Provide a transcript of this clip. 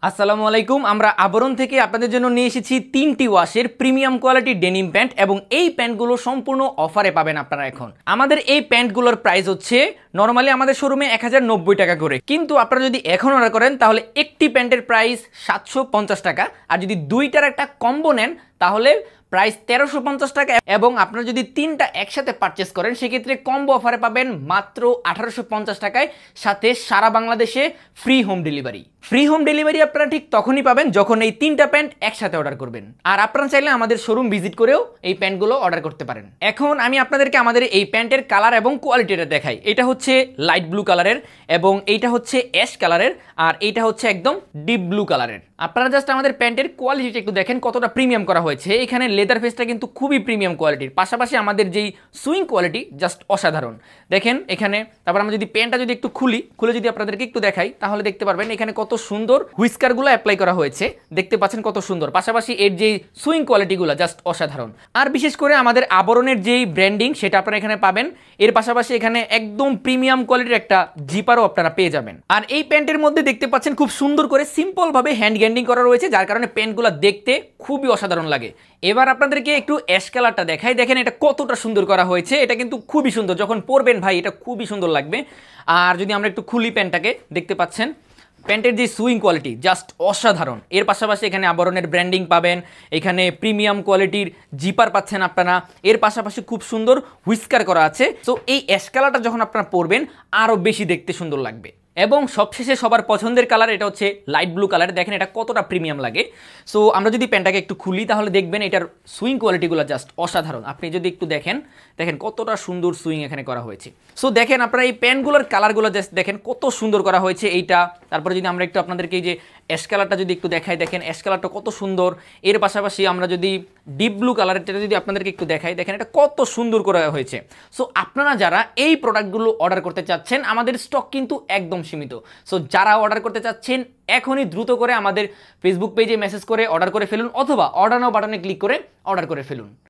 আসসালামু আলাইকুম। আমরা আবরণ থেকে আপনাদের জন্য নিয়ে এসেছি 3টি ওয়াশের প্রিমিয়াম কোয়ালিটির ডেনিম প্যান্ট এবং এই প্যান্টগুলো সম্পূর্ণ অফারে পাবেন আপনারা। এখন আমাদের এই প্যান্টগুলোর প্রাইস হচ্ছে নরমালি আমাদের শোরুমে 1090 টাকা করে, কিন্তু আপনারা যদি এখন অর্ডার করেন তাহলে একটি প্যান্টের প্রাইস 750 টাকা, আর যদি দুইটার একটা কম্বো নেন তাহলে প্রাইস 1350 টাকা, এবং আপনারা যদি তিনটা একসাথে পারচেস করেন সেক্ষেত্রে কম্বো অফারে পাবেন মাত্র 1850 টাকায়, সাথে সারা বাংলাদেশে free home delivery. Free home delivery আপনারা ঠিক তখনই পাবেন যখন এই তিনটা প্যান্ট একসাথে অর্ডার করবেন। আর আপনারা চাইলে আমাদের শোরুম ভিজিট করেও এই প্যান্টগুলো অর্ডার করতে পারেন। এখন আমি আপনাদেরকে আমাদের এই প্যান্টের কালার এবং কোয়ালিটিটা দেখাই। এটা হচ্ছে লাইট ব্লু কালারের, এবং এইটা হচ্ছে অ্যাশ কালারের, আর এইটা হচ্ছে একদম ডিপ ব্লু কালারের। আপনারা জাস্ট আমাদের প্যান্টের কোয়ালিটিটা একটু দেখেন কতটা প্রিমিয়াম করা হয়েছে। এখানে লেদার ফেসটা কিন্তু খুবই প্রিমিয়াম কোয়ালিটির, পাশাপাশি আমাদের যেই সুইং কোয়ালিটি জাস্ট অসাধারণ। দেখেন এখানে, তারপর আমরা যদি প্যান্টটা যদি একটু খুলে যদি আপনাদেরকে একটু দেখাই তাহলে দেখতে পারবেন এখানে কত সুন্দর হুইস্কারগুলো অ্যাপ্লাই করা হয়েছে, দেখতে পাচ্ছেন কত সুন্দর। পাশাপাশি এর যে সুইং কোয়ালিটিগুলো জাস্ট অসাধারণ। আর বিশেষ করে আমাদের আবরণের যেই ব্র্যান্ডিং সেটা আপনারা এখানে পাবেন। এর পাশাপাশি এখানে একদম প্রিমিয়াম কোয়ালিটির একটা জিপারও আপনারা পেয়ে যাবেন। আর এই প্যান্টের মধ্যে দেখতে পাচ্ছেন খুব সুন্দর করে সিম্পল ভাবে হ্যান্ড গ্যান্ডিং করা রয়েছে, যার কারণে প্যান্টগুলো দেখতে খুবই অসাধারণ লাগে। এবার আপনাদেরকে একটু অ্যাশ কালারটা দেখাই, দেখেন এটা কতটা সুন্দর করা হয়েছে। এটা কিন্তু খুবই সুন্দর, যখন পরবেন ভাই এটা খুবই সুন্দর লাগবে। আর যদি আমরা একটু খুলি প্যান্টটাকে, দেখতে পাচ্ছেন প্যান্টের যে সুইং কোয়ালিটি জাস্ট অসাধারণ। এর পাশাপাশি এখানে আবরণের ব্র্যান্ডিং পাবেন, এখানে প্রিমিয়াম কোয়ালিটির জিপার পাচ্ছেন আপনারা। এর পাশাপাশি খুব সুন্দর হুইস্কার করা আছে। সো এই অ্যাশ কালারটা যখন আপনারা পরবেন আরও বেশি দেখতে সুন্দর লাগবে। এবং সবশেষে সবার পছন্দের কালার এটা হচ্ছে লাইট ব্লু কালার। দেখেন এটা কতটা প্রিমিয়াম লাগে। সো আমরা যদি প্যান্টটাকে একটু খুলি তাহলে দেখবেন এটার সুইং কোয়ালিটিগুলো জাস্ট অসাধারণ। আপনি যদি একটু দেখেন কতটা সুন্দর সুইং এখানে করা হয়েছে। সো দেখেন আপনারা এই প্যান্টগুলোর কালারগুলো জাস্ট দেখেন কত সুন্দর করা হয়েছে এইটা। তারপরে যদি আমরা একটু আপনাদেরকে এই যে অ্যাশ কালারটা যদি একটু দেখাই, দেখেন অ্যাশ কালারটা কত সুন্দর। এর পাশাপাশি আমরা যদি ডিপ ব্লু কালারটা যদি আপনাদেরকে একটু দেখাই, দেখেন এটা কত সুন্দর করা হয়েছে। সো আপনারা যারা এই প্রোডাক্টগুলো অর্ডার করতে চাচ্ছেন, আমাদের স্টক কিন্তু একদম সীমিত। সো যারা অর্ডার করতে চাচ্ছেন এখনই দ্রুত করে আমাদের ফেসবুক পেজে মেসেজ করে অর্ডার করে ফেলুন, অথবা অর্ডার নাও বাটনে ক্লিক করে অর্ডার করে ফেলুন।